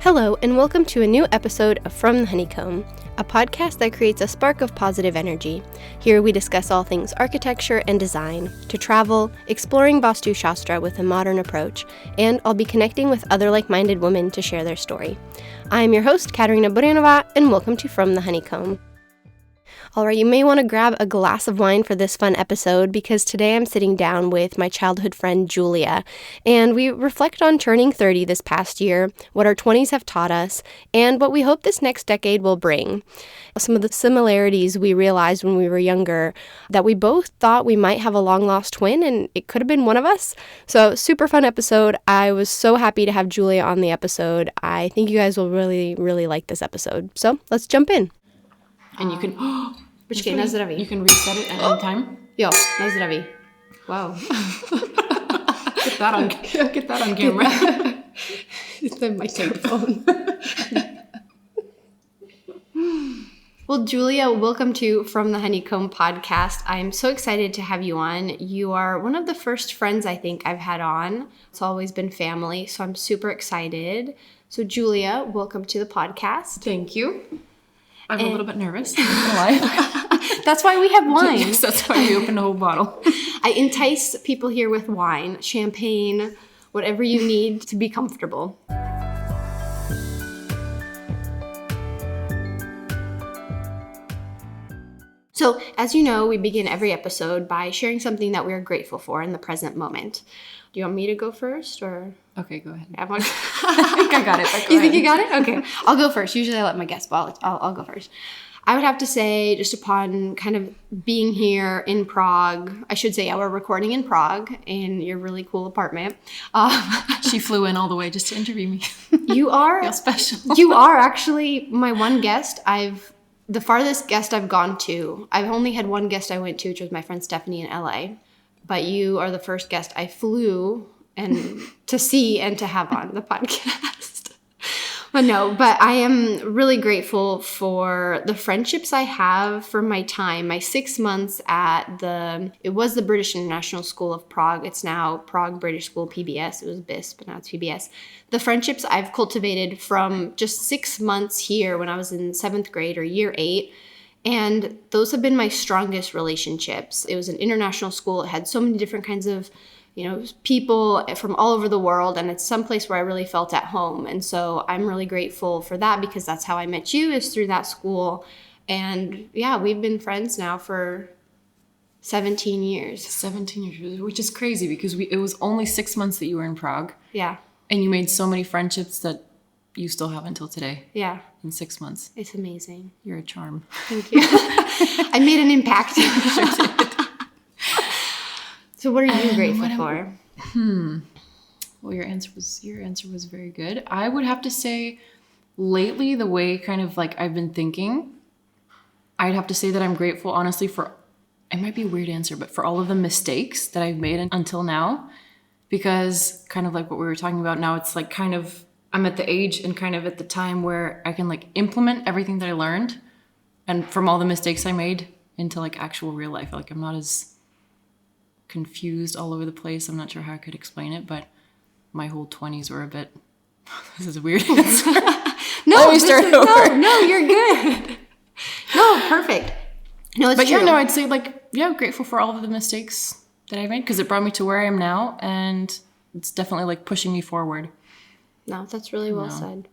Hello, and welcome to a new episode of From the Honeycomb, a podcast that creates a spark of positive energy. Here we discuss all things architecture and design, to travel, exploring Vastu Shastra with a modern approach, and I'll be connecting with other like-minded women to share their story. I'm your host, Katerina and welcome to From the Honeycomb. All right, you may want to grab a glass of wine for this fun episode because today I'm sitting down with my childhood friend Julia, and we reflect on turning 30 this past year, what our 20s have taught us, and what we hope this next decade will bring. Some of the similarities we realized when we were younger, that we both thought we might have a long-lost twin, and it could have been one of us. So, super fun episode. I was so happy to have Julia on the episode. I think you guys will really, really like this episod. So, let's jump in. And you can... Počkej, na zdraví. You can reset it at any time? Jo, na zdraví. Wow. Get that on camera. It's my telephone. Well, Julia, welcome to From the Honeycomb podcast. I'm so excited to have you on. You are one of the first friends I think I've had on. It's always been family, so I'm super excited. So, Julia, welcome to the podcast. Thank you. I'm a little bit nervous. I'm not gonna lie. That's why we have wine. Yes, that's why we opened a whole bottle. I entice people here with wine, champagne, whatever you need to be comfortable. So, as you know, we begin every episode by sharing something that we are grateful for in the present moment. Do you want me to go first, or? Okay, go ahead. I think I got it. You think you got it? Okay. I'll go first. Usually I let my guests, but I'll go first. I would have to say, just upon kind of being here in Prague, I should say, we're recording in Prague in your really cool apartment. She flew in all the way just to interview me. You are? Feel special. You are actually my one guest. The farthest guest I've gone to. I've only had one guest I went to, which was my friend Stephanie in LA. But you are the first guest I flew and to see and to have on the podcast. But I am really grateful for the friendships I have from my time, my 6 months at it was the British International School of Prague. It's now Prague British School, PBS. It was BIS, but now it's PBS. The friendships I've cultivated from just 6 months here when I was in 7th grade or year 8, and those have been my strongest relationships. It was an international school. It had so many different kinds of, people from all over the world. And it's someplace where I really felt at home. And so I'm really grateful for that because that's how I met you, is through that school. And yeah, we've been friends now for 17 years. 17 years, which is crazy because it was only 6 months that you were in Prague. Yeah. And you made so many friendships that you still have until today. Yeah. In 6 months. It's amazing. You're a charm. Thank you. I made an impact. Sure did. So what are you grateful for? Well, your answer was very good. I would have to say lately, the way kind of like I've been thinking, I'd have to say that I'm grateful, honestly, for, it might be a weird answer, but for all of the mistakes that I've made until now, because kind of like what we were talking about now, it's like kind of, I'm at the age and kind of at the time where I can like implement everything that I learned and from all the mistakes I made into like actual real life. Like I'm not as confused all over the place. I'm not sure how I could explain it, but my whole 20s were a bit, this is a weird answer. No, you're good. No, perfect. No, it's true. I'd say grateful for all of the mistakes that I made because it brought me to where I am now, and it's definitely like pushing me forward. No, that's really well said.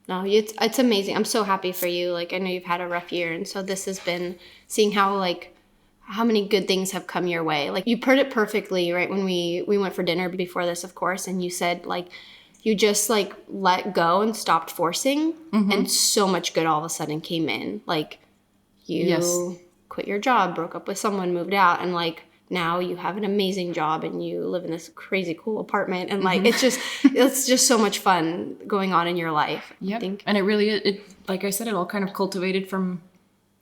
No, it's amazing. I'm so happy for you. Like, I know you've had a rough year, and so this has been seeing how many good things have come your way. Like, you put it perfectly, right? When we went for dinner before this, of course, and you said, like, you just, like, let go and stopped forcing, and so much good all of a sudden came in. Like, you quit your job, broke up with someone, moved out, and, like, now you have an amazing job and you live in this crazy cool apartment, and like it's just so much fun going on in your life. Yeah, I think. And it like I said, it all kind of cultivated from,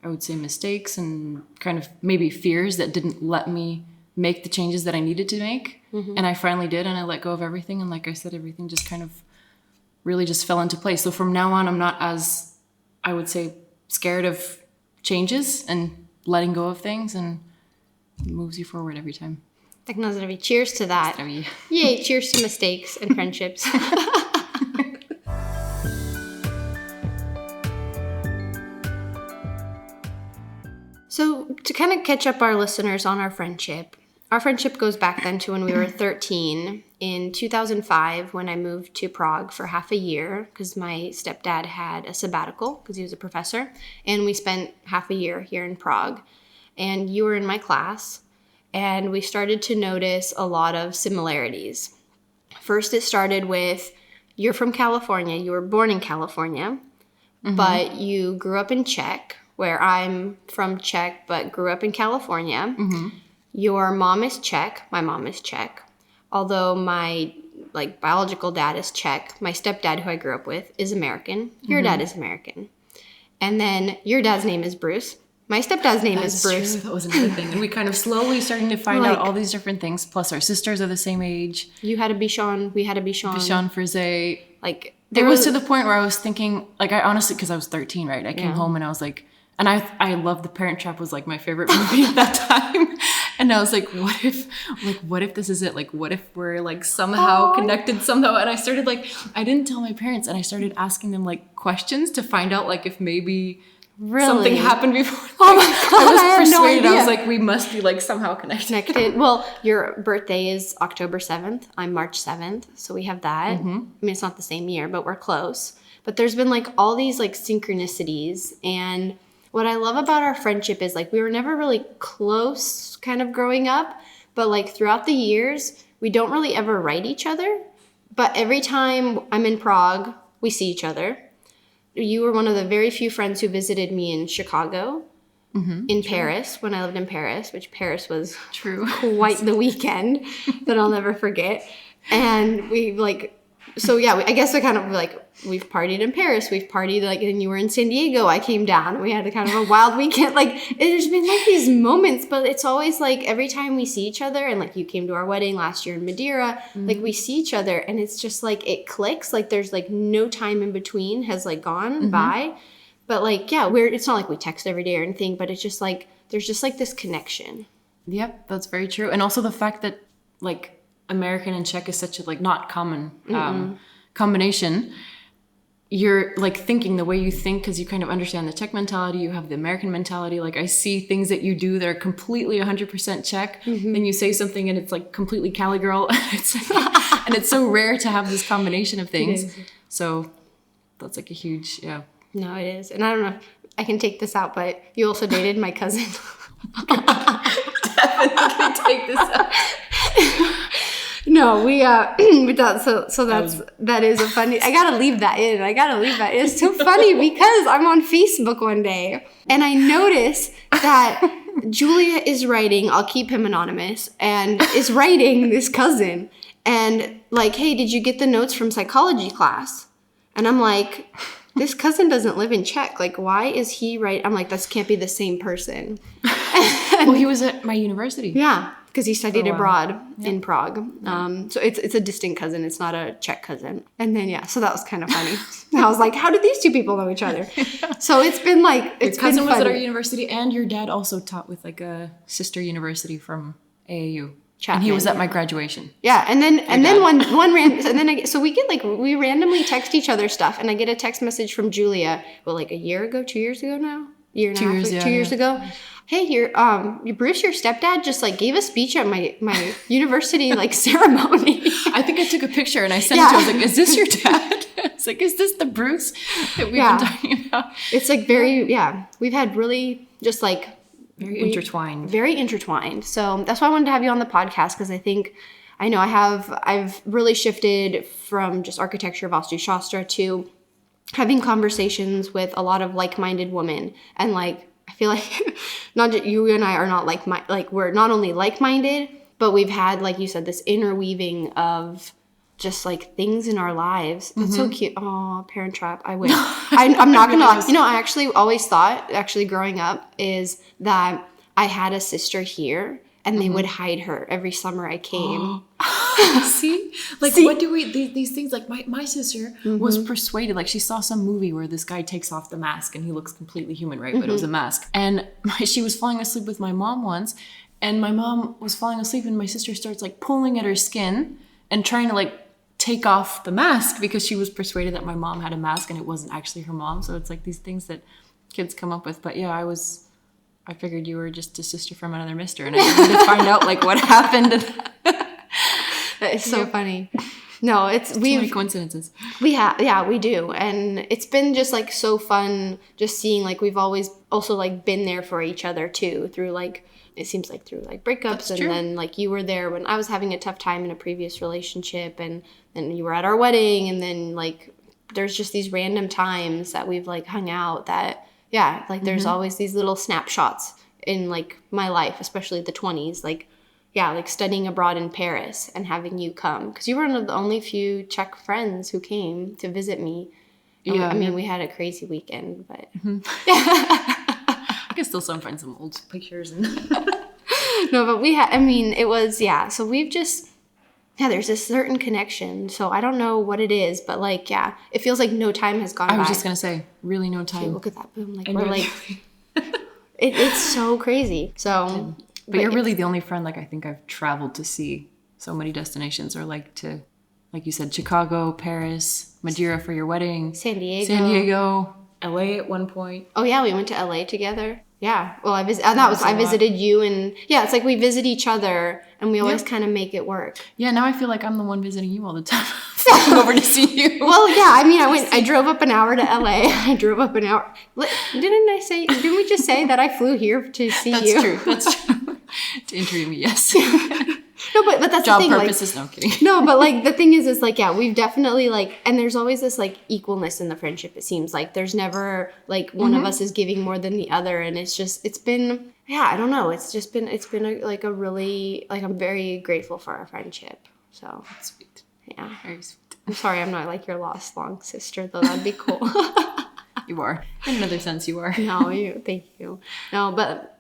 I would say, mistakes and kind of maybe fears that didn't let me make the changes that I needed to make. And I finally did, and I let go of everything, and like I said, everything just kind of really just fell into place. So from now on, I'm not as, I would say, scared of changes and letting go of things, and it moves you forward every time. Tak na zdraví. Cheers to that. Zdraví. Yay, cheers to mistakes and friendships. So to kind of catch up our listeners on our friendship goes back then to when we were 13. In 2005, when I moved to Prague for half a year, because my stepdad had a sabbatical because he was a professor, and we spent half a year here in Prague. And you were in my class, and we started to notice a lot of similarities. First, it started with, you're from California, you were born in California, but you grew up in Czech, where I'm from Czech, but grew up in California. Your mom is Czech. My mom is Czech. Although my biological dad is Czech, my stepdad, who I grew up with, is American. Your dad is American. And then your dad's name is Bruce. My stepdad's name is Bruce. True. That was another thing. And we kind of slowly starting to find out all these different things. Plus our sisters are the same age. You had a Bichon. We had a Bichon. Bichon Frise. There it was to the point where I was thinking, I honestly, because I was 13, right? I came home and I was like, and I love The Parent Trap was my favorite movie at that time. And I was like, what if this is it? What if we're somehow connected somehow? And I started I didn't tell my parents, and I started asking them questions to find out if maybe something happened before. Oh my God, I was persuaded. No idea. I was like, we must be somehow connected. Well, your birthday is October 7th. I'm March 7th. So we have that. I mean, it's not the same year, but we're close. But there's been all these synchronicities. And what I love about our friendship is we were never really close kind of growing up. But throughout the years, we don't really ever write each other. But every time I'm in Prague, we see each other. You were one of the very few friends who visited me in Chicago, in Paris, when I lived in Paris, which Paris was quite the weekend that I'll never forget. And we so yeah, I guess we kind of we've partied in Paris, we've partied and you were in San Diego, I came down, we had a kind of a wild weekend. There's been these moments, but it's always every time we see each other, and you came to our wedding last year in Madeira, we see each other and it's just it clicks, there's no time in between has gone by. But yeah, it's not we text every day or anything, but it's just there's just this connection. Yep, that's very true. And also the fact that American and Czech is such a not common combination. You're thinking the way you think, because you kind of understand the Czech mentality, you have the American mentality. I see things that you do that are completely 100% Czech, then you say something and it's completely Cali girl. And it's so rare to have this combination of things. So that's a huge, yeah. No, it is. And I don't know if I can take this out, but you also dated my cousin. Definitely take this out. No, we thought so that is a funny, I gotta leave that in. It's so funny because I'm on Facebook one day and I notice that Julia is writing, I'll keep him anonymous, and is writing this cousin and hey, did you get the notes from psychology class? And I'm like, this cousin doesn't live in Czech. Why is he writing? I'm this can't be the same person. Well, he was at my university. Yeah. Because he studied abroad in Prague. So it's a distant cousin. It's not a Czech cousin. And then, so that was kind of funny. I was like, how did these two people know each other? So it's been Your cousin was at our university, and your dad also taught with a sister university from AAU. Chapman. And he was at my graduation. Yeah, and then we randomly text each other stuff, and I get a text message from Julia, a year ago, 2 years ago now? Year and a half, 2 years ago. Hey, your Bruce, your stepdad just gave a speech at my university ceremony. I think I took a picture and I sent it to him. I was like, is this your dad? It's is this the Bruce that we've been talking about? It's we've had really just very intertwined. Very intertwined. So that's why I wanted to have you on the podcast, because I've really shifted from just architecture of Vastu Shastra to having conversations with a lot of like-minded women. And I feel not just you and I are not we're not only like-minded, but we've had, you said, this interweaving of just things in our lives. It's so cute. Oh, Parent Trap. I wish. I'm not gonna lie. I actually always thought, growing up, is that I had a sister here and they would hide her every summer I came. See? What do we, these things, my sister was persuaded, she saw some movie where this guy takes off the mask and he looks completely human, right? But it was a mask. And she was falling asleep with my mom once, and my mom was falling asleep and my sister starts pulling at her skin and trying to take off the mask, because she was persuaded that my mom had a mask and it wasn't actually her mom. So it's these things that kids come up with. But yeah, I was I figured you were just a sister from another mister, and I wanted to find out like what happened. That is so funny. No, Too many coincidences. We do. And it's been just like so fun just seeing like we've always also like been there for each other too through like, it seems like through like breakups. That's true. Then like you were there when I was having a tough time in a previous relationship, and then you were at our wedding, and then like there's just these random times that we've like hung out that, yeah, like there's always these little snapshots in like my life, especially the 20s, like, yeah, like studying abroad in Paris and having you come. Because you were one of the only few Czech friends who came to visit me. Yeah. I mean, we had a crazy weekend, but... I can still find some old pictures. No, but it was, yeah. So we've just... Yeah, there's a certain connection. So I don't know what it is, but like, yeah, it feels like no time has gone by. I was just going to say, really no time. Okay, look at that boom. Like, we're like... it's so crazy. So... But you're really the only friend, like, I think I've traveled to see so many destinations, or like to, like you said, Chicago, Paris, Madeira for your wedding. San Diego. LA at one point. Oh, yeah, we went to LA together. Yeah. Well, I visited you, and yeah, it's like we visit each other and we always kind of make it work. Yeah, now I feel like I'm the one visiting you all the time. Flying over to see you. Well, yeah, I mean, I drove up an hour to LA. I drove up an hour. Didn't we just say that I flew here to see you? That's true. To interview me, yes. No, but that's job the thing. Purposes, no, I'm kidding. No, but like the thing is like, yeah, we've definitely like, and there's always this like equalness in the friendship. It seems like there's never like one of us is giving more than the other, and it's been, yeah, I don't know. It's been a really, like, I'm very grateful for our friendship. So that's sweet. Yeah, very sweet. I'm sorry, I'm not like your lost long sister, though. That'd be cool. You are, in another sense, you are. No, thank you. No, but.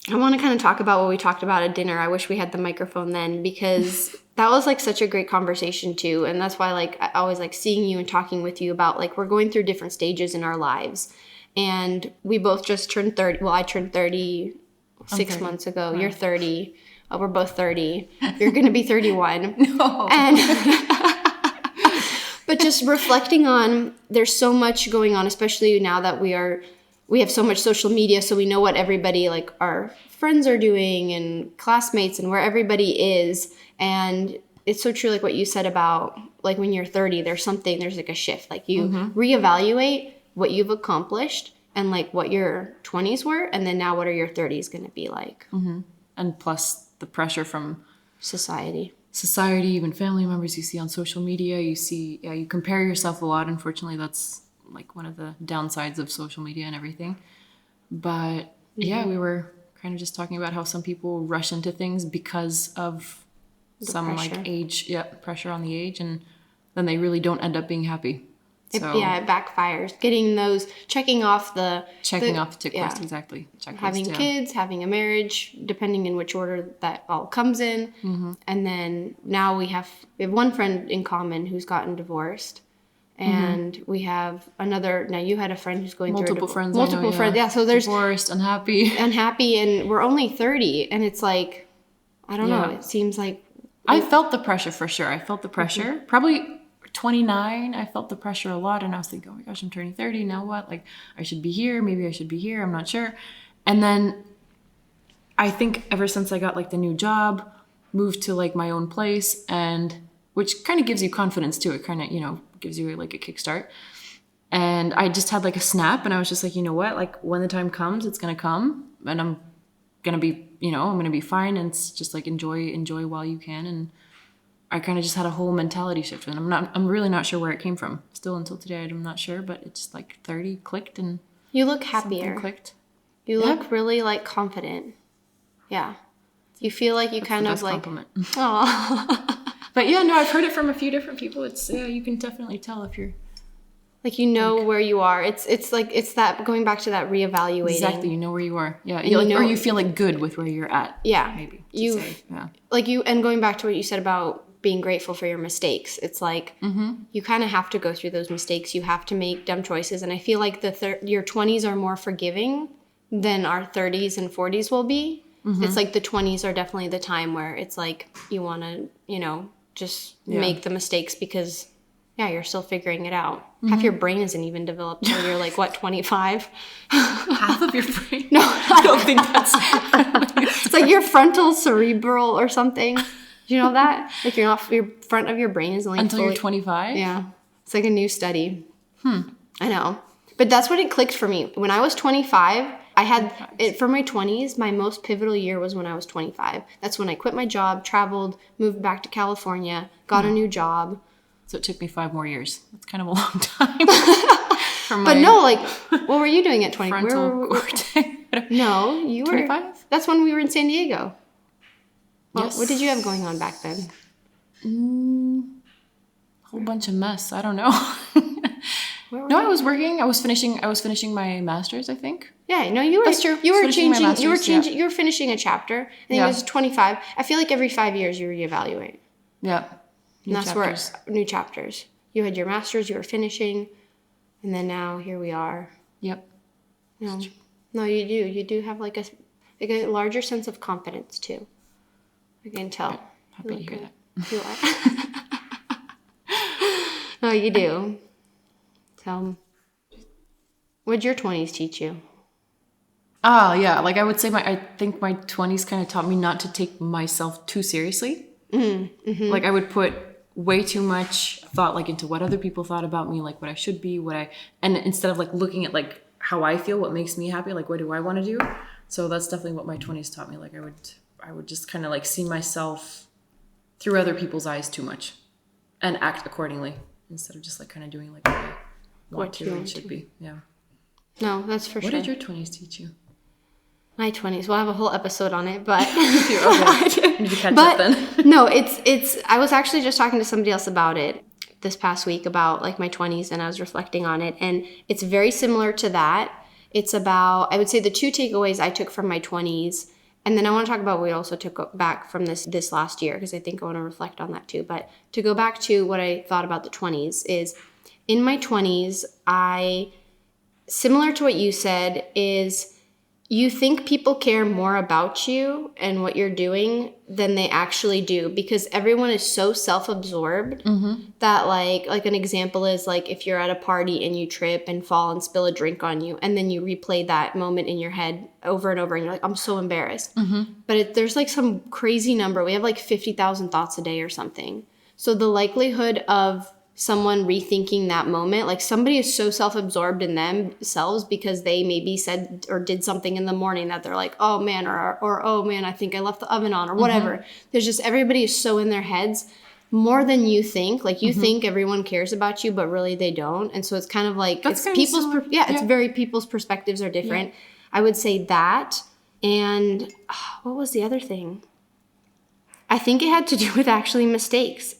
I want to kind of talk about what we talked about at dinner. I wish we had the microphone then, because that was like such a great conversation too. And that's why like I always like seeing you and talking with you about like we're going through different stages in our lives. And we both just turned 30. Well, I turned 30 6 months ago. Wow. You're 30. We're both 30. You're going to be 31. No. And but just reflecting on, there's so much going on, especially now that we have so much social media, so we know what everybody, like our friends are doing and classmates and where everybody is. And it's so true, like what you said about like when you're 30, there's like a shift. Like you reevaluate what you've accomplished and like what your 20s were, and then now what are your 30s going to be like. And plus the pressure from society, even family members you see on social media. You compare yourself a lot. Unfortunately, that's like one of the downsides of social media and everything. But yeah, we were kind of just talking about how some people rush into things because of some pressure. Like age, pressure on the age, and then they really don't end up being happy. It backfires. Getting those, checking off the tick list, exactly. Checklist, having kids, having a marriage, depending in which order that all comes in. And then now we have one friend in common who's gotten divorced. And we have another. Now you had a friend who's going multiple through friends. Multiple friends. Yeah. So there's divorced, unhappy, and we're only 30, and it's like, I don't know. It seems like I felt the pressure for sure. I felt the pressure. Probably 29. I felt the pressure a lot, and I was thinking, oh my gosh, I'm turning 30. Now what? Like I should be here. Maybe I should be here. I'm not sure. And then I think ever since I got like the new job, moved to like my own place, and which kind of gives you confidence too. It kind of, gives you like a kickstart. And I just had like a snap, and I was just like, you know what? Like when the time comes, it's going to come, and I'm going to be, I'm going to be fine. And it's just like enjoy while you can. And I kind of just had a whole mentality shift, and I'm really not sure where it came from. Still until today, I'm not sure, but it's like 30 clicked, and you look happier. Clicked. You look really like confident. Yeah. You feel like you kind of like compliment. Aww. But yeah, no, I've heard it from a few different people. It's you can definitely tell if you're like where you are. It's like it's that going back to that reevaluating. Exactly, you know where you are. Yeah, or you feel like good with where you're at. Yeah, maybe and going back to what you said about being grateful for your mistakes. It's like you kind of have to go through those mistakes. You have to make dumb choices, and I feel like your 20s are more forgiving than our 30s and 40s will be. It's like the 20s are definitely the time where it's like you want to, just make the mistakes because yeah, you're still figuring it out. Half your brain isn't even developed till you're like, what, 25? Half of your brain? No, I don't think that's... it's like your frontal cerebral or something. Do you know that? Like your front of your brain is only Until you're 25? Yeah. It's like a new study. I know. But that's what it clicked for me. When I was 25, I had it for my 20s. My most pivotal year was when I was 25. That's when I quit my job, traveled, moved back to California, got a new job. So it took me 5 more years. That's kind of a long time. But no, like, what were you doing at 20? Frontal cortex. No, you were 25? That's when we were in San Diego. Well, Yes. what did you have going on back then? Whole bunch of mess. I don't know. No, I was working. I was finishing my master's, I think. Yeah, no, you were. That's true. You were Finishing my changing. You were master's, yeah. changing. You were finishing a chapter. I think it was 25. I feel like every 5 years you reevaluate. Yeah. And that's where new chapters. You had your master's. You were finishing, and then now here we are. Yep. No, no, you do. You do have like a larger sense of confidence too. I can tell. Happy to hear that. You are. No, you do. So, what'd your 20s teach you? Ah, yeah. Like I would say I think my 20s kind of taught me not to take myself too seriously. Mm-hmm. Like I would put way too much thought like into what other people thought about me, like what I should be, and instead of like looking at like how I feel, what makes me happy, like what do I want to do? So that's definitely what my 20s taught me. Like I would just kind of like see myself through other people's eyes too much and act accordingly instead of just like kind of doing like what you should be. Yeah. No, that's for sure. What did your 20s teach you? My 20s. We'll have a whole episode on it, but Okay. Need to catch up then. No, it's I was actually just talking to somebody else about it this past week about like my 20s, and I was reflecting on it, and it's very similar to that. It's about, I would say, the 2 takeaways I took from my 20s, and then I want to talk about what we also took back from this last year, because I think I want to reflect on that too. But to go back to what I thought about the 20s is, in my 20s, similar to what you said, is you think people care more about you and what you're doing than they actually do, because everyone is so self-absorbed that like an example is like if you're at a party and you trip and fall and spill a drink on you, and then you replay that moment in your head over and over and you're like, I'm so embarrassed. But there's like some crazy number. We have like 50,000 thoughts a day or something. So the likelihood of someone rethinking that moment, like somebody is so self-absorbed in themselves because they maybe said or did something in the morning that they're like, oh man, or oh man, I think I left the oven on, or whatever. There's just, everybody is so in their heads more than you think. Like you think everyone cares about you, but really they don't. And so it's kind of like, it's very people's perspectives are different. Yeah. I would say that. And what was the other thing? I think it had to do with actually mistakes.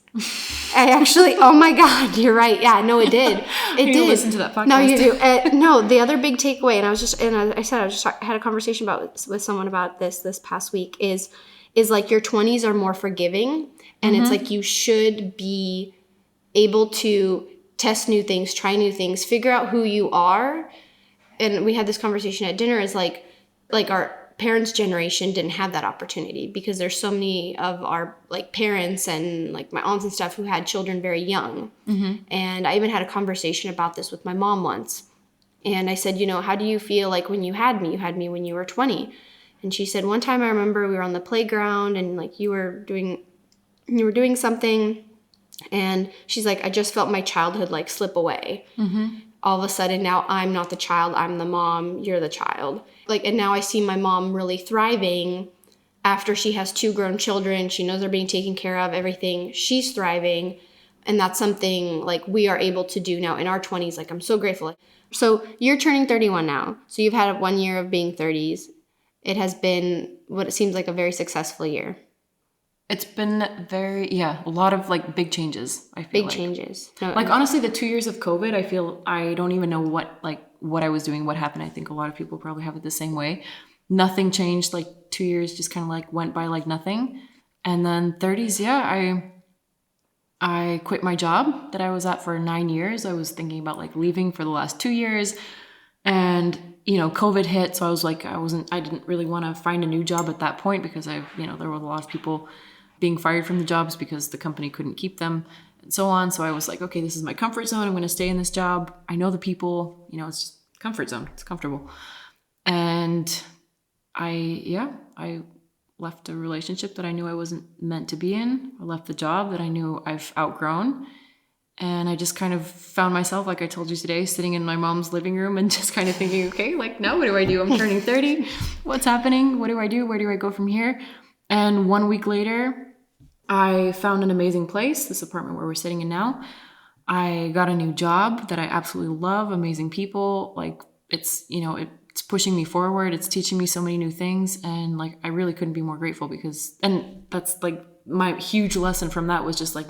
Oh my God, you're right. Yeah, no, it did. It did. Listen to that podcast. No, you do. No, the other big takeaway, and I had a conversation with someone about this past week, is like your 20s are more forgiving, and it's like you should be able to test new things, try new things, figure out who you are. And we had this conversation at dinner, is like our parents' generation didn't have that opportunity, because there's so many of our like parents and like my aunts and stuff who had children very young. And I even had a conversation about this with my mom once. And I said, how do you feel like when you had me? You had me when you were 20. And she said, one time I remember we were on the playground and like you were doing something. And she's like, I just felt my childhood like slip away. All of a sudden now I'm not the child, I'm the mom, you're the child. Like, and now I see my mom really thriving after she has 2 grown children. She knows they're being taken care of, everything. She's thriving. And that's something like we are able to do now in our 20s. Like, I'm so grateful. So you're turning 31 now. So you've had 1 year of being 30s. It has been what it seems like a very successful year. It's been a lot of like big changes. I feel big changes. No, like honestly, the 2 years of COVID, I feel I don't even know what I was doing, what happened. I think a lot of people probably have it the same way. Nothing changed. Like 2 years just kind of like went by like nothing. And then 30s, I quit my job that I was at for 9 years. I was thinking about like leaving for the last 2 years, and COVID hit. So I was like, I didn't really want to find a new job at that point, because there were a lot of people being fired from the jobs because the company couldn't keep them. and so on. So I was like, okay, this is my comfort zone. I'm going to stay in this job. I know the people, it's just comfort zone. It's comfortable. And I left a relationship that I knew I wasn't meant to be in. I left the job that I knew I've outgrown. And I just kind of found myself, like I told you today, sitting in my mom's living room and just kind of thinking, okay, like now what do I do? I'm turning 30. What's happening? What do I do? Where do I go from here? And 1 week later, I found an amazing place, this apartment where we're sitting in now. I got a new job that I absolutely love, amazing people. Like it's pushing me forward. It's teaching me so many new things. And like, I really couldn't be more grateful and that's like my huge lesson from that was just like,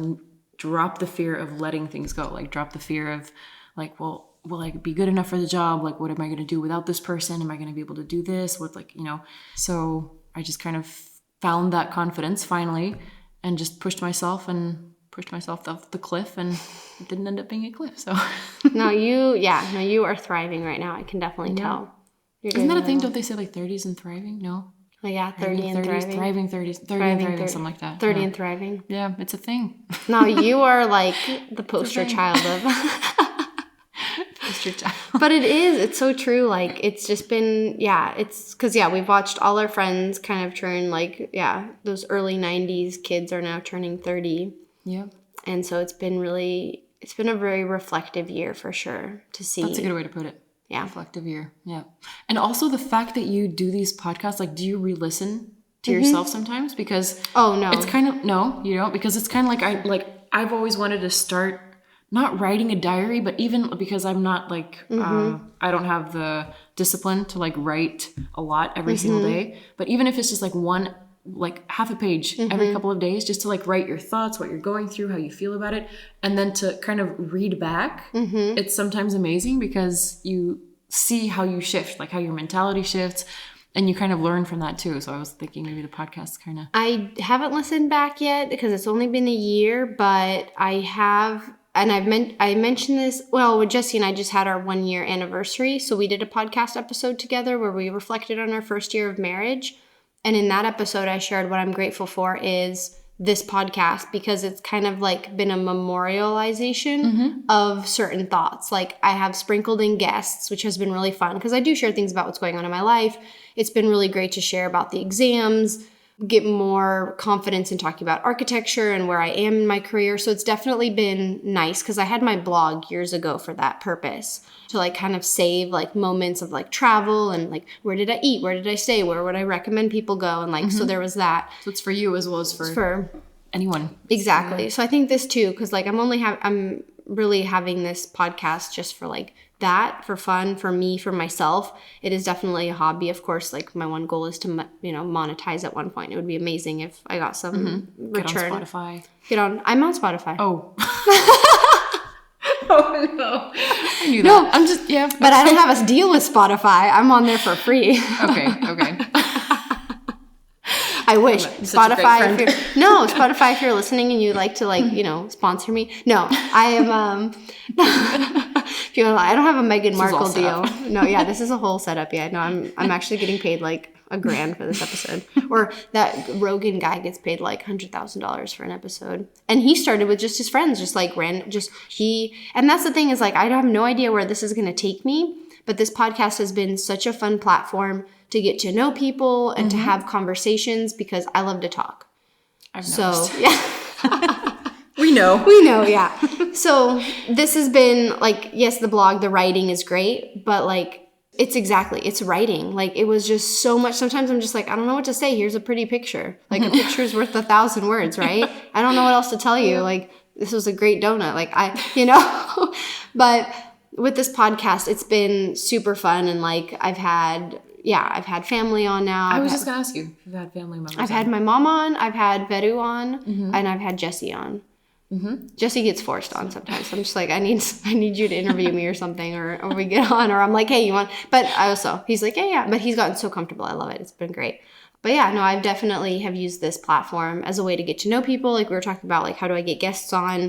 drop the fear of letting things go. Like drop the fear of like, well, will I be good enough for the job? Like, what am I going to do without this person? Am I going to be able to do this with so I just kind of found that confidence finally and just pushed myself off the cliff, and it didn't end up being a cliff. So No, you are thriving right now. I can definitely tell. Isn't that a thing? Don't they say like 30s and thriving? No. Oh, yeah, 30 and 30s, thriving. Thriving 30s, 30 and thriving, something like that. 30 and thriving. Yeah, it's a thing. No, you are like the poster child of... poster child. But it's so true. Like, it's just been, it's because, we've watched all our friends kind of turn like, those early 90s kids are now turning 30. Yeah. And so it's been a very reflective year for sure to see. That's a good way to put it. Yeah. Reflective year. Yeah. And also the fact that you do these podcasts, like, do you re-listen to yourself sometimes? Because no, it's kind of, no, you don't, because it's kind of I've always wanted to start not writing a diary, but even because I'm not like, I don't have the discipline to like write a lot every single day, but even if it's just like half a page every couple of days, just to like write your thoughts, what you're going through, how you feel about it. And then to kind of read back, it's sometimes amazing because you see how you shift, like how your mentality shifts, and you kind of learn from that too. So I was thinking maybe the podcast kind of... I haven't listened back yet because it's only been a year, but I have, and I mentioned this, well, with Jesse and I just had our 1 year anniversary. So we did a podcast episode together where we reflected on our first year of marriage. And in that episode, I shared what I'm grateful for is this podcast, because it's kind of like been a memorialization of certain thoughts. Like I have sprinkled in guests, which has been really fun because I do share things about what's going on in my life. It's been really great to share about the exams, get more confidence in talking about architecture and where I am in my career. So it's definitely been nice because I had my blog years ago for that purpose, to like kind of save like moments of like travel and like where did I eat, where did I stay, where would I recommend people go, and like so there was that. So it's for you as well as for anyone. Exactly. Yeah. So I think this too, because like I'm really having this podcast just for like that, for fun, for me, for myself. It is definitely a hobby. Of course, like my one goal is to monetize at one point. It would be amazing if I got some return. Get on Spotify. I'm on Spotify. Oh. Oh no. I knew that. No, I'm just But I don't have a deal with Spotify. I'm on there for free. Okay. I wish. Spotify, Spotify, if you're listening and you'd like to sponsor me. No, I am, if you want, I don't have a Meghan Markle deal. No, this is a whole setup. Yeah, no, I'm actually getting paid like $1,000 for this episode. Or that Rogan guy gets paid like $100,000 for an episode. And he started with just his friends, and that's the thing is like, I have no idea where this is going to take me, but this podcast has been such a fun platform to get to know people and to have conversations because I love to talk. I've noticed. So, yeah. We know, yeah. So this has been like, yes, the blog, the writing is great, but like, it's writing. Like, it was just so much. Sometimes I'm just like, I don't know what to say. Here's a pretty picture. Like, a picture's worth 1,000 words, right? I don't know what else to tell you. Like, this was a great donut. Like, but with this podcast, it's been super fun. And like, I've had family on now. I was just going to ask you if you've had family members. I've had my mom on, I've had Veru on, and I've had Jesse on. Jesse gets forced on sometimes. I'm just like, I need you to interview me or something, or we get on, or I'm like, hey, you want? But he's like, yeah. But he's gotten so comfortable. I love it. It's been great. But yeah, no, I definitely have used this platform as a way to get to know people. Like we were talking about, like, how do I get guests on?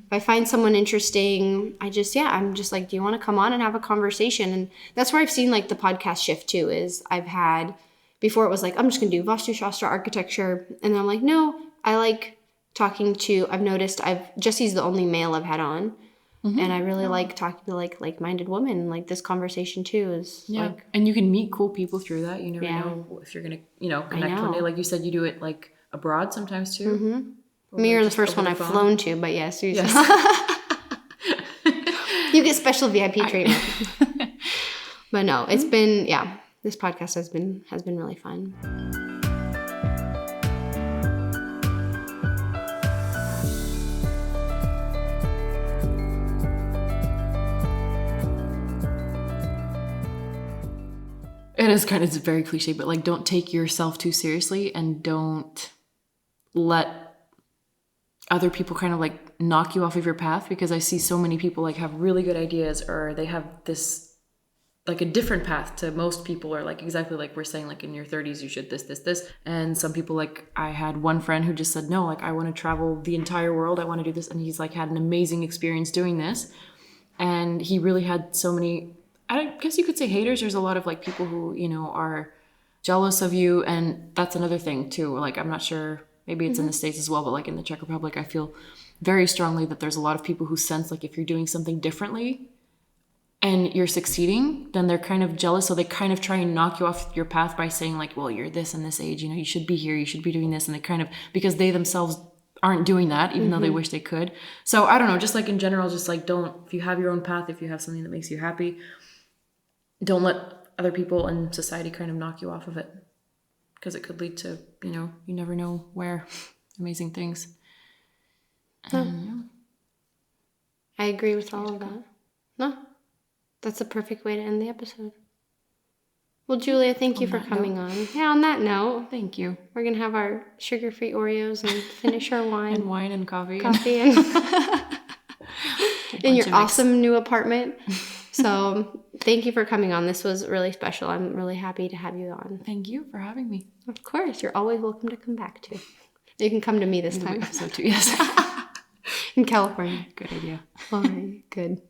If I find someone interesting, I'm just like, do you want to come on and have a conversation? And that's where I've seen like the podcast shift too, is I've had, before it was like, I'm just going to do Vastu Shastra architecture. And then I'm like, no, I like I've noticed Jesse's the only male I've had on. And I really like talking to like-minded women. Like this conversation too is like, and you can meet cool people through that. You never know if you're gonna, connect one day. Like you said, you do it like abroad sometimes too. Mm-hmm. Me, you're the first one I've flown to, but yes. You get special VIP treatment. But no, it's been, this podcast has been really fun. It's very cliche, but like, don't take yourself too seriously and don't let other people kind of like knock you off of your path, because I see so many people like have really good ideas, or they have this like a different path to most people, or like exactly like we're saying, like in your 30s you should this. And some people, like I had one friend who just said, no, like I want to travel the entire world, I want to do this, and he's like had an amazing experience doing this, and he really had so many, I guess you could say, haters. There's a lot of like people who, are jealous of you. And that's another thing too. Like, I'm not sure, maybe it's in the States as well, but like in the Czech Republic, I feel very strongly that there's a lot of people who sense like if you're doing something differently and you're succeeding, then they're kind of jealous. So they kind of try and knock you off your path by saying like, well, you're this and this age, you should be here, you should be doing this. And they kind of, because they themselves aren't doing that, even though they wish they could. So I don't know, just like in general, just like if you have your own path, if you have something that makes you happy, don't let other people in society kind of knock you off of it, because it could lead to, you never know where, amazing things. I agree with all of that. No, that's a perfect way to end the episode. Well, Julia, thank you for coming on. Yeah, on that note. Thank you. We're going to have our sugar-free Oreos and finish our wine. And wine and coffee. In your awesome new apartment. So thank you for coming on. This was really special. I'm really happy to have you on. Thank you for having me. Of course. You're always welcome to come back too. You can come to me this time. So too, yes. In California. Good idea. All right, good.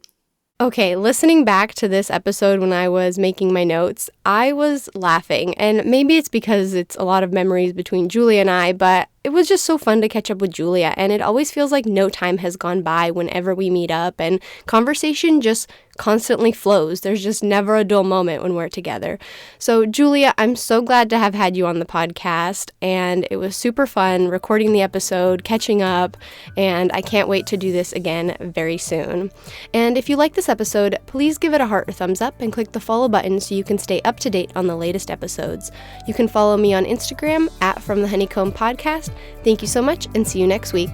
Okay, listening back to this episode when I was making my notes, I was laughing. And maybe it's because it's a lot of memories between Julia and I, but it was just so fun to catch up with Julia. And it always feels like no time has gone by whenever we meet up, and conversation just constantly flows. There's just never a dull moment when we're together. So Julia, I'm so glad to have had you on the podcast, and it was super fun recording the episode, catching up, and I can't wait to do this again very soon. And if you like this episode, please give it a heart or thumbs up and click the follow button so you can stay up to date on the latest episodes. You can follow me on Instagram @FromTheHoneycomb Podcast. Thank you so much, and see you next week.